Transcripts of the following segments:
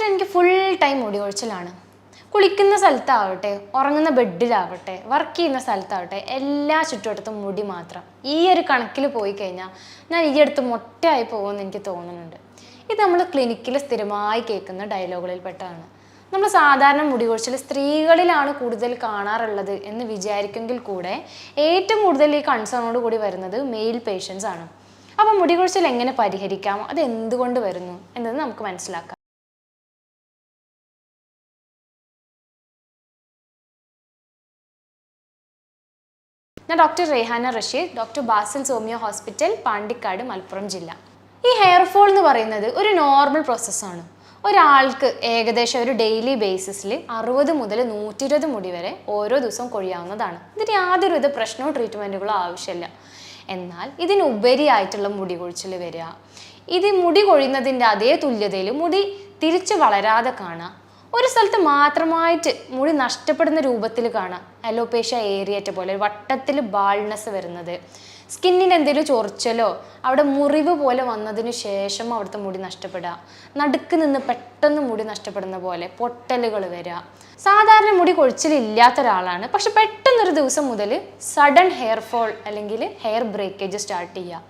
Doctor എനിക്ക് full time മുടി കൊഴിച്ചിലാണ്. കുളിക്കുന്ന സ്ഥലത്താവട്ടെ, ഉറങ്ങുന്ന ബെഡിലാവട്ടെ, വർക്ക് ചെയ്യുന്ന സ്ഥലത്താവട്ടെ, എല്ലാ ചുറ്റുവട്ടത്തും മുടി മാത്രം. ഈ ഒരു കണക്കിൽ പോയി കഴിഞ്ഞാൽ ഞാൻ ഈ അടുത്ത് മൊട്ടയായി പോകുമെന്ന് എനിക്ക് തോന്നുന്നുണ്ട്. ഇത് നമ്മൾ ക്ലിനിക്കിൽ സ്ഥിരമായി കേൾക്കുന്ന ഡയലോഗുകളിൽ പെട്ടതാണ്. നമ്മൾ സാധാരണ മുടി കൊഴിച്ചിൽ സ്ത്രീകളിലാണ് കൂടുതൽ കാണാറുള്ളത് എന്ന് വിചാരിക്കുമെങ്കിൽ കൂടെ ഏറ്റവും കൂടുതൽ ഈ കൺസേണോട് കൂടി വരുന്നത് മെയിൽ പേഷ്യൻസ് ആണ്. അപ്പോൾ മുടി കൊഴിച്ചിൽ എങ്ങനെ പരിഹരിക്കാം, അത് എന്തുകൊണ്ട് വരുന്നു എന്നത് നമുക്ക് മനസ്സിലാക്കാം. ഞാൻ doctor Rehana Rasheed, doctor Basil's homeo hospital, Pandikkad, Malappuram ജില്ല. ഈ ഹെയർ ഫോൾ എന്ന് പറയുന്നത് ഒരു നോർമൽ പ്രോസസ്സാണ്. ഒരാൾക്ക് ഏകദേശം ഒരു ഡെയിലി ബേസിസിൽ 60 മുതൽ 120 മുടി വരെ ഓരോ ദിവസവും കൊഴിയാവുന്നതാണ്. ഇതിന് യാതൊരുവിധ പ്രശ്നമോ ട്രീറ്റ്മെൻറ്റുകളോ ആവശ്യമില്ല. എന്നാൽ ഇതിനുപരിയായിട്ടുള്ള മുടി കൊഴിച്ചിൽ വരിക, ഇത് മുടി കൊഴിയുന്നതിൻ്റെ അതേ തുല്യതയിൽ മുടി തിരിച്ച് വളരാതെ കാണുക, ഒരു സ്ഥലത്ത് മാത്രമായിട്ട് മുടി നഷ്ടപ്പെടുന്ന രൂപത്തിൽ കാണാം, അലോപേഷ്യ ഏരിയറ്റ പോലെ വട്ടത്തിൽ ബാൾനെസ് വരുന്നത്, സ്കിന്നിന് എന്തെങ്കിലും ചൊറിച്ചലോ അവിടെ മുറിവ് പോലെ വന്നതിന് ശേഷം അവിടുത്തെ മുടി നഷ്ടപ്പെടുക, നടുക്ക് നിന്ന് പെട്ടെന്ന് മുടി നഷ്ടപ്പെടുന്ന പോലെ പൊട്ടലുകൾ വരിക. സാധാരണ മുടി കൊഴിച്ചിലില്ലാത്ത ഒരാളാണ്, പക്ഷെ പെട്ടെന്നൊരു ദിവസം മുതൽ സഡൻ ഹെയർ ഫോൾ അല്ലെങ്കിൽ ഹെയർ ബ്രേക്കേജ് സ്റ്റാർട്ട് ചെയ്യുക.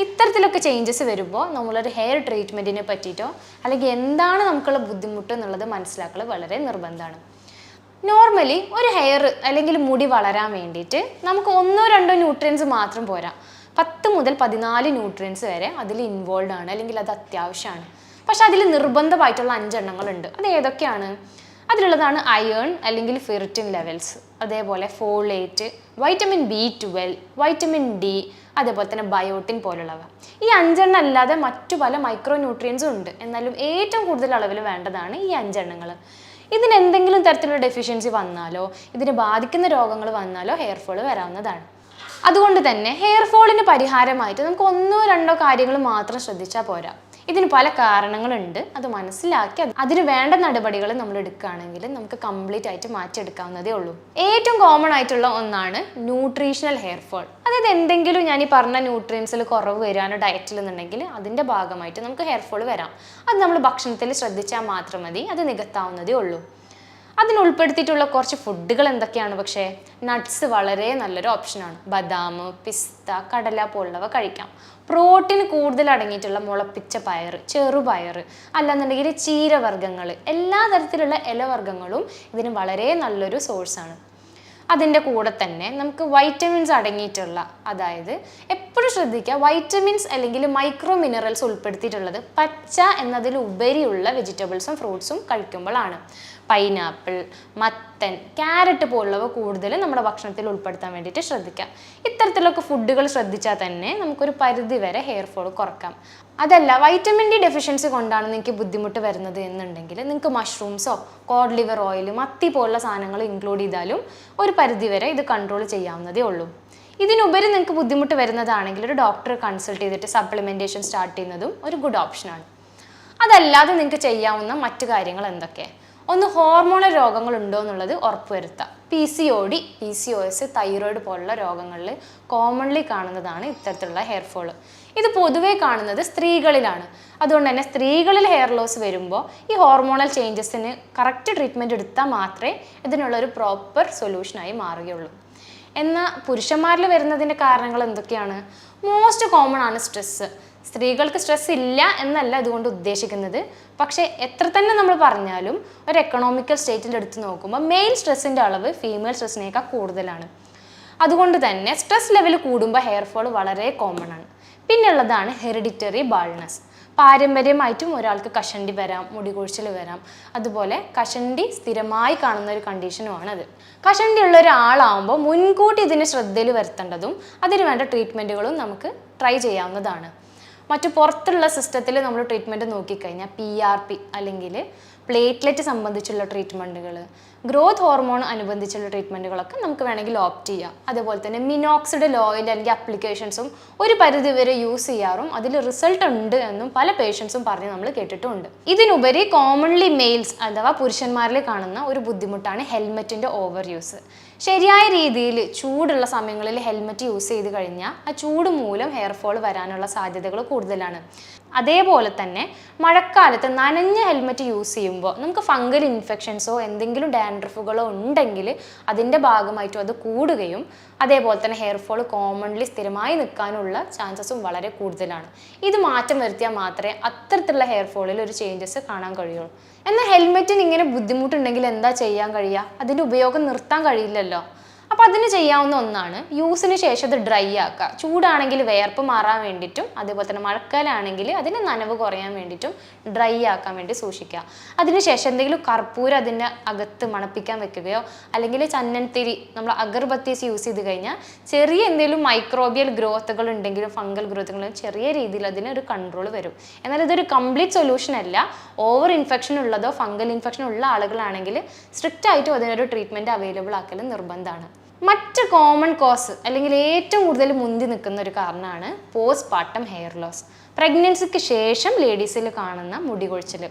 ഇത്തരത്തിലൊക്കെ ചേഞ്ചസ് വരുമ്പോൾ നമ്മളൊരു ഹെയർ ട്രീറ്റ്മെൻറ്റിനെ പറ്റിയിട്ടോ അല്ലെങ്കിൽ എന്താണ് നമുക്കുള്ള ബുദ്ധിമുട്ട് എന്നുള്ളത് മനസ്സിലാക്കൽ വളരെ നിർബന്ധമാണ്. നോർമലി ഒരു ഹെയർ അല്ലെങ്കിൽ മുടി വളരാൻ വേണ്ടിയിട്ട് നമുക്ക് 1-2 ന്യൂട്രിയൻസ് മാത്രം പോരാ, 10 മുതൽ 14 ന്യൂട്രിയൻസ് വരെ അതിൽ ഇൻവോൾവ് ആണ്, അല്ലെങ്കിൽ അത് അത്യാവശ്യമാണ്. പക്ഷെ അതിൽ നിർബന്ധമായിട്ടുള്ള 5 എണ്ണങ്ങളുണ്ട്. അത് ഏതൊക്കെയാണ്? അതിലുള്ളതാണ് അയേൺ അല്ലെങ്കിൽ ഫെറിറ്റിൻ ലെവൽസ്, അതേപോലെ folate, vitamin B12, vitamin D, അതേപോലെ തന്നെ ബയോട്ടിൻ പോലുള്ളവ. ഈ 5 എണ്ണം അല്ലാതെ മറ്റു പല മൈക്രോ ന്യൂട്രിയൻസും ഉണ്ട്. എന്നാലും ഏറ്റവും കൂടുതൽ അളവിൽ വേണ്ടതാണ് ഈ 5 എണ്ണങ്ങൾ. ഇതിന് എന്തെങ്കിലും തരത്തിലുള്ള ഡെഫിഷ്യൻസി വന്നാലോ ഇതിനെ ബാധിക്കുന്ന രോഗങ്ങൾ വന്നാലോ ഹെയർ ഫോൾ വരാവുന്നതാണ്. അതുകൊണ്ട് തന്നെ ഹെയർ ഫോളിന് പരിഹാരമായിട്ട് നമുക്ക് 1-2 കാര്യങ്ങൾ മാത്രം ശ്രദ്ധിച്ചാൽ പോരാ. ഇതിന് പല കാരണങ്ങളുണ്ട്. അത് മനസ്സിലാക്കി അതിന് വേണ്ട നടപടികൾ നമ്മൾ എടുക്കുകയാണെങ്കിൽ നമുക്ക് കംപ്ലീറ്റ് ആയിട്ട് മാറ്റിയെടുക്കാവുന്നതേ ഉള്ളൂ. ഏറ്റവും കോമൺ ആയിട്ടുള്ള ഒന്നാണ് ന്യൂട്രീഷണൽ ഹെയർ ഫോൾ. അതായത് എന്തെങ്കിലും ഞാൻ ഈ പറഞ്ഞ ന്യൂട്രിയൻസിൽ കുറവ് വരാനോ ഡയറ്റിൽ എന്നുണ്ടെങ്കിൽ അതിൻ്റെ ഭാഗമായിട്ട് നമുക്ക് ഹെയർ ഫോൾ വരാം. അത് നമ്മൾ ഭക്ഷണത്തിൽ ശ്രദ്ധിച്ചാൽ മാത്രം മതി, അത് നികത്താവുന്നതേ ഉള്ളൂ. അതിനുൾപ്പെടുത്തിയിട്ടുള്ള കുറച്ച് ഫുഡുകൾ എന്തൊക്കെയാണ്? പക്ഷേ നട്ട്സ് വളരെ നല്ലൊരു ഓപ്ഷനാണ്. ബദാം, പിസ്ത, കടല പോലുള്ളവ കഴിക്കാം. പ്രോട്ടീൻ കൂടുതൽ അടങ്ങിയിട്ടുള്ള മുളപ്പിച്ച പയർ, ചെറുപയർ, അല്ലെന്നുണ്ടെങ്കിൽ ചീരവർഗ്ഗങ്ങൾ, എല്ലാ തരത്തിലുള്ള ഇലവർഗ്ഗങ്ങളും ഇതിന് വളരെ നല്ലൊരു സോഴ്സാണ്. അതിൻ്റെ കൂടെ തന്നെ നമുക്ക് വൈറ്റമിൻസ് അടങ്ങിയിട്ടുള്ള, അതായത് എപ്പോഴും ശ്രദ്ധിക്കുക, വൈറ്റമിൻസ് അല്ലെങ്കിൽ മൈക്രോ മിനറൽസ് ഉൾപ്പെടുത്തിയിട്ടുള്ളത് പച്ച എന്നതിലുപരിയുള്ള വെജിറ്റബിൾസും ഫ്രൂട്ട്സും കഴിക്കുമ്പോഴാണ്. പൈനാപ്പിൾ, മത്തൻ, ക്യാരറ്റ് പോലുള്ളവ കൂടുതൽ നമ്മുടെ ഭക്ഷണത്തിൽ ഉൾപ്പെടുത്താൻ വേണ്ടിയിട്ട് ശ്രദ്ധിക്കാം. ഇത്തരത്തിലൊക്കെ ഫുഡുകൾ ശ്രദ്ധിച്ചാൽ തന്നെ നമുക്കൊരു പരിധി വരെ ഹെയർ ഫോൾ കുറക്കാം. അതല്ല വൈറ്റമിൻ ഡി ഡെഫിഷ്യൻസി കൊണ്ടാണ് നിങ്ങൾക്ക് ബുദ്ധിമുട്ട് വരുന്നത് എന്നുണ്ടെങ്കിൽ നിങ്ങൾക്ക് മഷ്റൂംസോ കോഡ് ലിവർ ഓയിൽ, മത്തി പോലുള്ള സാധനങ്ങൾ ഇൻക്ലൂഡ് ചെയ്താലും ഒരു പരിധി വരെ ഇത് കൺട്രോൾ ചെയ്യാവുന്നതേ ഉള്ളൂ. ഇതിനുപരി നിങ്ങൾക്ക് ബുദ്ധിമുട്ട് വരുന്നതാണെങ്കിൽ ഒരു ഡോക്ടറെ കൺസൾട്ട് ചെയ്തിട്ട് സപ്ലിമെൻറ്റേഷൻ സ്റ്റാർട്ട് ചെയ്യുന്നതും ഒരു ഗുഡ് ഓപ്ഷനാണ്. അതല്ലാതെ നിങ്ങൾക്ക് ചെയ്യാവുന്ന മറ്റു കാര്യങ്ങൾ എന്തൊക്കെ? ഒന്ന്, ഹോർമോണൽ രോഗങ്ങൾ ഉണ്ടോ എന്നുള്ളത് ഉറപ്പുവരുത്തുക. PCOD, PCOS, തൈറോയിഡ് പോലുള്ള രോഗങ്ങളിൽ കോമൺലി കാണുന്നതാണ് ഇത്തരത്തിലുള്ള ഹെയർ ഫോൾ. ഇത് പൊതുവെ കാണുന്നത് സ്ത്രീകളിലാണ്. അതുകൊണ്ട് തന്നെ സ്ത്രീകളിൽ ഹെയർ ലോസ് വരുമ്പോൾ ഈ ഹോർമോണൽ ചേഞ്ചസിന് കറക്റ്റ് ട്രീറ്റ്മെൻറ്റ് എടുത്താൽ മാത്രമേ ഇതിനുള്ളൊരു പ്രോപ്പർ സൊല്യൂഷനായി മാറുകയുള്ളൂ. എന്നാൽ പുരുഷന്മാരിൽ വരുന്നതിൻ്റെ കാരണങ്ങൾ എന്തൊക്കെയാണ്? മോസ്റ്റ് കോമൺ ആണ് സ്ട്രെസ്സ്. സ്ത്രീകൾക്ക് സ്ട്രെസ് ഇല്ല എന്നല്ല ഇതുകൊണ്ട് ഉദ്ദേശിക്കുന്നത്. പക്ഷേ എത്ര തന്നെ നമ്മൾ പറഞ്ഞാലും ഒരു എക്കണോമിക്കൽ സ്റ്റേറ്റിൽ എടുത്ത് നോക്കുമ്പോൾ മെയിൽ സ്ട്രെസ്സിൻ്റെ അളവ് ഫീമെയിൽ സ്ട്രെസ്സിനേക്കാൾ കൂടുതലാണ്. അതുകൊണ്ട് തന്നെ സ്ട്രെസ് ലെവൽ കൂടുമ്പോൾ ഹെയർ ഫോൾ വളരെ കോമൺ ആണ്. പിന്നെ ഉള്ളതാണ് ഹെറിഡിറ്ററി ബാൾനെസ്. പാരമ്പര്യമായിട്ടും ഒരാൾക്ക് കഷണ്ടി വരാം, മുടി കൊഴിച്ചിൽ വരാം. അതുപോലെ കഷണ്ടി സ്ഥിരമായി കാണുന്ന ഒരു കണ്ടീഷനുമാണത്. കഷണ്ടി ഉള്ള ഒരാളാവുമ്പോൾ മുൻകൂട്ടി ഇതിന് ശ്രദ്ധയിൽ വരുത്തേണ്ടതും അതിന് വേണ്ട ട്രീറ്റ്മെൻറ്റുകളും നമുക്ക് ട്രൈ ചെയ്യാവുന്നതാണ്. മറ്റു പുറത്തുള്ള സിസ്റ്റത്തിൽ നമ്മൾ ട്രീറ്റ്മെൻറ്റ് നോക്കിക്കഴിഞ്ഞാൽ PRP അല്ലെങ്കിൽ പ്ലേറ്റ്ലെറ്റ് സംബന്ധിച്ചുള്ള ട്രീറ്റ്മെൻറ്റുകൾ, ഗ്രോത്ത് ഹോർമോൺ അനുബന്ധിച്ചുള്ള ട്രീറ്റ്മെൻറ്റുകളൊക്കെ നമുക്ക് വേണമെങ്കിൽ ഓപ്റ്റ് ചെയ്യാം. അതുപോലെ തന്നെ മിനോക്സിഡിൽ ഓയിൽ അല്ലെങ്കിൽ അപ്ലിക്കേഷൻസും ഒരു പരിധി വരെ യൂസ് ചെയ്യാറും അതിൽ റിസൾട്ട് ഉണ്ട് എന്നും പല പേഷ്യൻസും പറഞ്ഞ് നമ്മൾ കേട്ടിട്ടുണ്ട്. ഇതിനുപരി കോമൺലി മെയിൽസ് അഥവാ പുരുഷന്മാരിൽ കാണുന്ന ഒരു ബുദ്ധിമുട്ടാണ് ഹെൽമെറ്റിൻ്റെ ഓവർ യൂസ്. ശരിയായ രീതിയിൽ ചൂടുള്ള സമയങ്ങളിൽ ഹെൽമെറ്റ് യൂസ് ചെയ്ത് കഴിഞ്ഞാൽ ആ ചൂട് മൂലം ഹെയർ ഫോൾ വരാനുള്ള സാധ്യതകൾ കൂടുതലാണ്. അതേപോലെ തന്നെ മഴക്കാലത്ത് നനഞ്ഞ ഹെൽമെറ്റ് യൂസ് ചെയ്യുമ്പോൾ നമുക്ക് ഫംഗൽ ഇൻഫെക്ഷൻസോ എന്തെങ്കിലും ഡാൻഡ്രഫുകളോ ഉണ്ടെങ്കിൽ അതിൻ്റെ ഭാഗമായിട്ടും അത് കൂടുകയും അതേപോലെ തന്നെ ഹെയർ ഫോൾ കോമൺലി സ്ഥിരമായി നിൽക്കാനുള്ള ചാൻസസും വളരെ കൂടുതലാണ്. ഇത് മാറ്റം വരുത്തിയാൽ മാത്രമേ അത്തരത്തിലുള്ള ഹെയർ ഫോളിൽ ഒരു ചേഞ്ചസ് കാണാൻ കഴിയുള്ളൂ. എന്നാൽ ഹെൽമെറ്റിന് ഇങ്ങനെ ബുദ്ധിമുട്ടുണ്ടെങ്കിൽ എന്താ ചെയ്യാൻ കഴിയുക? അതിൻ്റെ ഉപയോഗം നിർത്താൻ കഴിയില്ലല്ലോ. അപ്പോൾ അതിന് ചെയ്യാവുന്ന ഒന്നാണ്, യൂസിന് ശേഷം അത് ഡ്രൈ ആക്കുക. ചൂടാണെങ്കിൽ വേർപ്പ് മാറാൻ വേണ്ടിയിട്ടും അതേപോലെ തന്നെ മഴക്കാലാണെങ്കിൽ അതിന് നനവ് കുറയാൻ വേണ്ടിയിട്ടും ഡ്രൈ ആക്കാൻ വേണ്ടി സൂക്ഷിക്കുക. അതിനുശേഷം എന്തെങ്കിലും കർപ്പൂരം അതിൻ്റെ അകത്ത് മണപ്പിക്കാൻ വെക്കുകയോ അല്ലെങ്കിൽ ചന്ദനത്തിരി നമ്മൾ അഗർബത്തീസ് യൂസ് ചെയ്ത് കഴിഞ്ഞാൽ ചെറിയ എന്തെങ്കിലും മൈക്രോബിയൽ ഗ്രോത്തുകൾ ഉണ്ടെങ്കിലും ഫംഗൽ ഗ്രോത്തുകൾ ചെറിയ രീതിയിൽ അതിനൊരു കൺട്രോൾ വരും. എന്നാൽ ഇതൊരു കംപ്ലീറ്റ് സൊല്യൂഷൻ അല്ല. ഓവർ ഇൻഫെക്ഷൻ ഉള്ളതോ ഫംഗൽ ഇൻഫെക്ഷൻ ഉള്ള ആളുകളാണെങ്കിൽ സ്ട്രിക്റ്റ് ആയിട്ടും അതിനൊരു ട്രീറ്റ്മെൻറ്റ് അവൈലബിൾ ആക്കൽ നിർബന്ധമാണ്. മറ്റ് കോമൺ കോസ് അല്ലെങ്കിൽ ഏറ്റവും കൂടുതൽ മുന്തി നിൽക്കുന്ന ഒരു കാരണമാണ് പോസ്റ്റ് പാർട്ടം ഹെയർ ലോസ്. പ്രഗ്നൻസിക്ക് ശേഷം ലേഡീസിൽ കാണുന്ന മുടി കൊഴിച്ചിൽ.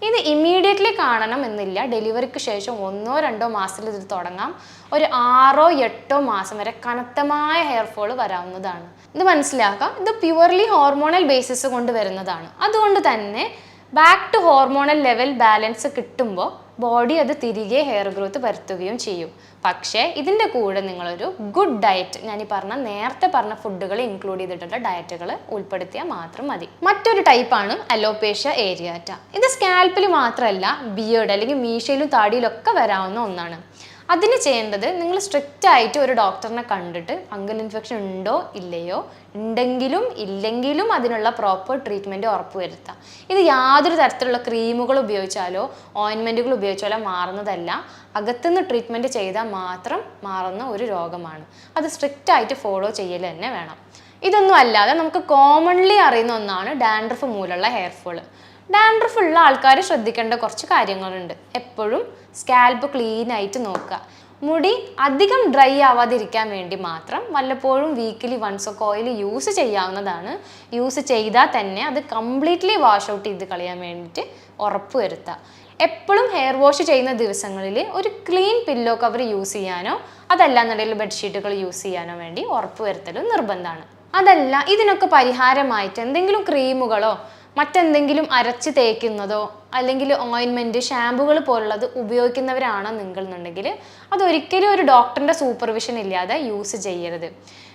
ഇത് ഇമ്മീഡിയറ്റ്ലി കാണണം എന്നില്ല. ഡെലിവറിക്ക് ശേഷം 1-2 മാസത്തിൽ ഇത് തുടങ്ങാം. ഒരു 6-8 മാസം വരെ കനത്തമായ ഹെയർ ഫോൾ വരാവുന്നതാണ്. ഇത് മനസ്സിലാക്കുക, ഇത് പ്യുവർലി ഹോർമോണൽ ബേസിസ് കൊണ്ട് വരുന്നതാണ്. അതുകൊണ്ട് തന്നെ back to hormonal level balance കിട്ടുമ്പോൾ ബോഡി അത് തിരികെ ഹെയർ ഗ്രോത്ത് വരുത്തുകയും ചെയ്യും. പക്ഷേ ഇതിൻ്റെ കൂടെ നിങ്ങളൊരു ഗുഡ് ഡയറ്റ്, ഞാൻ ഈ നേരത്തെ പറഞ്ഞ ഫുഡുകൾ ഇൻക്ലൂഡ് ചെയ്തിട്ടുള്ള ഡയറ്റുകൾ ഉൾപ്പെടുത്തിയാൽ മാത്രം മതി. മറ്റൊരു ടൈപ്പാണ് അലോപേഷ്യ ഏരിയാറ്റ. ഇത് സ്കാൽപ്പിൽ മാത്രമല്ല ബിയേർഡ് അല്ലെങ്കിൽ മീശയിലും താടിയിലൊക്കെ വരാവുന്ന ഒന്നാണ്. അതിന് ചെയ്യേണ്ടത്, നിങ്ങൾ സ്ട്രിക്റ്റ് ആയിട്ട് ഒരു ഡോക്ടറിനെ കണ്ടിട്ട് ഫംഗൽ ഇൻഫെക്ഷൻ ഉണ്ടോ ഇല്ലയോ, ഉണ്ടെങ്കിലും ഇല്ലെങ്കിലും അതിനുള്ള പ്രോപ്പർ ട്രീറ്റ്മെൻറ്റ് ഉറപ്പുവരുത്തുക. ഇത് യാതൊരു തരത്തിലുള്ള ക്രീമുകൾ ഉപയോഗിച്ചാലോ ഓയിൻമെൻറ്റുകൾ ഉപയോഗിച്ചാലോ മാറുന്നതല്ല. അകത്തുനിന്ന് ട്രീറ്റ്മെൻറ്റ് ചെയ്താൽ മാത്രം മാറുന്ന ഒരു രോഗമാണ്. അത് സ്ട്രിക്റ്റ് ആയിട്ട് ഫോളോ ചെയ്യൽ തന്നെ വേണം. ഇതൊന്നും അല്ലാതെ നമുക്ക് കോമൺലി അറിയുന്ന ഒന്നാണ് ഡാൻഡ്രഫ് മൂലമുള്ള ഹെയർ ഫോൾ. ഡാൻഡ്രഫ് ഉള്ള ആൾക്കാർ ശ്രദ്ധിക്കേണ്ട കുറച്ച് കാര്യങ്ങളുണ്ട്. എപ്പോഴും സ്കാൽപ്പ് ക്ലീൻ ആയിട്ട് നോക്കുക. മുടി അധികം ഡ്രൈ ആവാതിരിക്കാൻ വേണ്ടി മാത്രം വല്ലപ്പോഴും വീക്കിലി വൺസ് ഒക്കെ ഓയിൽ യൂസ് ചെയ്യാവുന്നതാണ്. യൂസ് ചെയ്താൽ തന്നെ അത് കംപ്ലീറ്റ്ലി വാഷ് ഔട്ട് ചെയ്ത് കളയാൻ വേണ്ടിയിട്ട് ഉറപ്പ് വരുത്തുക. എപ്പോഴും ഹെയർ വാഷ് ചെയ്യുന്ന ദിവസങ്ങളിൽ ഒരു ക്ലീൻ പില്ലോ കവർ യൂസ് ചെയ്യാനോ അതല്ലാന്നുണ്ടെങ്കിൽ ബെഡ്ഷീറ്റുകൾ യൂസ് ചെയ്യാനോ വേണ്ടി ഉറപ്പ് വരുത്തലും നിർബന്ധമാണ്. അതല്ല, ഇതിനൊക്കെ പരിഹാരമായിട്ട് എന്തെങ്കിലും ക്രീമുകളോ മറ്റെന്തെങ്കിലും അരച്ച് തേക്കുന്നതോ അല്ലെങ്കിൽ ഓയിൻമെൻറ്റ് ഷാമ്പുകൾ പോലുള്ളത് ഉപയോഗിക്കുന്നവരാണ് നിങ്ങൾ എന്നുണ്ടെങ്കിൽ അതൊരിക്കലും ഒരു ഡോക്ടറിൻ്റെ സൂപ്പർവിഷൻ ഇല്ലാതെ യൂസ് ചെയ്യരുത്.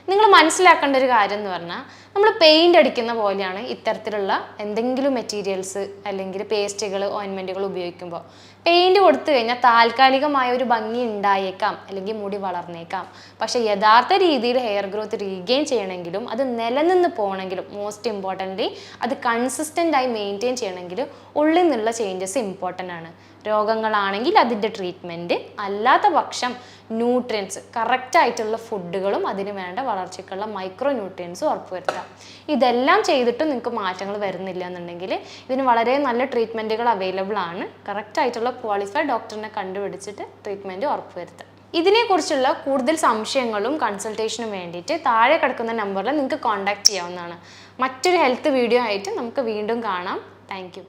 നിങ്ങൾ മനസ്സിലാക്കേണ്ട ഒരു കാര്യം എന്ന് പറഞ്ഞാൽ, നമ്മൾ പെയിൻ്റ് അടിക്കുന്ന പോലെയാണ് ഇത്തരത്തിലുള്ള എന്തെങ്കിലും മെറ്റീരിയൽസ് അല്ലെങ്കിൽ പേസ്റ്റുകൾ ഓയിൻമെൻറ്റുകൾ ഉപയോഗിക്കുമ്പോൾ. പെയിൻറ്റ് കൊടുത്തു കഴിഞ്ഞാൽ താൽക്കാലികമായ ഒരു ഭംഗി ഉണ്ടായേക്കാം അല്ലെങ്കിൽ മുടി വളർന്നേക്കാം. പക്ഷേ യഥാർത്ഥ രീതിയിൽ ഹെയർ ഗ്രോത്ത് റീഗെയിൻ ചെയ്യണമെങ്കിലും അത് നിലനിന്ന് പോകണമെങ്കിലും മോസ്റ്റ് ഇമ്പോർട്ടൻ്റ്ലി അത് കൺസിസ്റ്റൻ്റായി മെയിൻറ്റെയിൻ ചെയ്യണമെങ്കിൽ ഉള്ളിൽ നിന്നുള്ള ചേഞ്ചസ് ഇമ്പോർട്ടൻ്റ് ആണ്. രോഗങ്ങളാണെങ്കിൽ അതിൻ്റെ ട്രീറ്റ്മെൻറ്റ്, അല്ലാത്ത പക്ഷം ന്യൂട്രിയൻസ് കറക്റ്റായിട്ടുള്ള ഫുഡുകളും അതിന് വേണ്ട വളർച്ചയ്ക്കുള്ള മൈക്രോ ന്യൂട്രിയൻസും ഉറപ്പുവരുത്താം. ഇതെല്ലാം ചെയ്തിട്ടും നിങ്ങൾക്ക് മാറ്റങ്ങൾ വരുന്നില്ല എന്നുണ്ടെങ്കിൽ ഇതിന് വളരെ നല്ല ട്രീറ്റ്മെൻറ്റുകൾ അവൈലബിൾ ആണ്. കറക്റ്റായിട്ടുള്ള ക്വാളിഫൈഡ് ഡോക്ടറിനെ കണ്ടുപിടിച്ചിട്ട് ട്രീറ്റ്മെൻറ്റ് ഉറപ്പുവരുത്താം. ഇതിനെക്കുറിച്ചുള്ള കൂടുതൽ സംശയങ്ങളും കൺസൾട്ടേഷനും വേണ്ടിയിട്ട് താഴെ കിടക്കുന്ന നമ്പറിൽ നിങ്ങൾക്ക് കോൺടാക്റ്റ് ചെയ്യാവുന്നതാണ്. മറ്റൊരു ഹെൽത്ത് വീഡിയോ ആയിട്ട് നമുക്ക് വീണ്ടും കാണാം. Thank you.